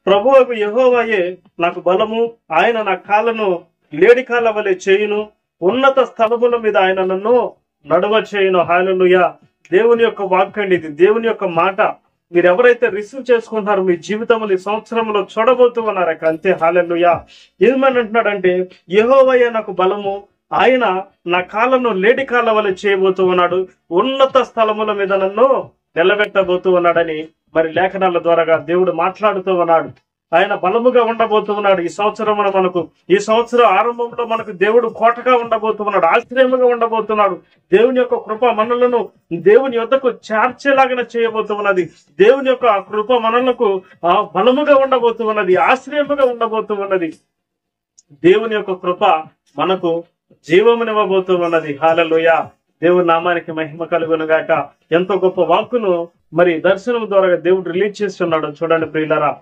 ప్రభువకు యెహోవాయే నాకు బలము, ఆయన నా కాళ్ళను లేడి కాళ్ళ వలె చేయును, ఉన్నత స్థలముల మీద ఆయన నన్ను నడవ చేయును. హల్లెలూయా. దేవుని యొక్క వాక్యం ఇది, దేవుని యొక్క మాట. మీరు ఎవరైతే రిసీవ్ చేసుకుంటున్నారో మీ జీవితంలో ఈ సంవత్సరంలో చూడబోతూ ఉన్నారు. అంతే. హల్లెలూయా. ఏమని అంటున్నాడంటే, యెహోవాయే నాకు బలము, ఆయన నా కాళ్ళను లేడి కాళ్ళ వలె చేయబోతూ ఉన్నాడు, ఉన్నత స్థలముల మీద నన్ను నిలబెట్టబోతూ ఉన్నాడని మరి లేఖనాల ద్వారా దేవుడు మాట్లాడుతూ ఉన్నాడు. ఆయన బలముగా ఉండబోతూ ఉన్నాడు. ఈ సంవత్సరం ఆరంభంలో మనకు దేవుడు కోటగా ఉండబోతున్నాడు, ఆశ్రయముగా ఉండబోతున్నాడు. దేవుని యొక్క కృప మనలను దేవుని యొద్దకు చేర్చేలాగా చేయబోతూ ఉన్నది. దేవుని యొక్క కృప మనలకు బలముగా ఉండబోతూ ఉన్నది, ఆశ్రయముగా ఉండబోతూ ఉన్నది. దేవుని యొక్క కృప మనకు జీవమునివ్వబోతూ ఉన్నది. హల్లెలూయా. దేవుని నామానికి మహిమ కలుగును గాక. ఎంతో గొప్ప వాక్కును మరి దర్శనం ద్వారా దేవుడు రిలీజ్ చేస్తున్నాడు. చూడండి ప్రియులారా,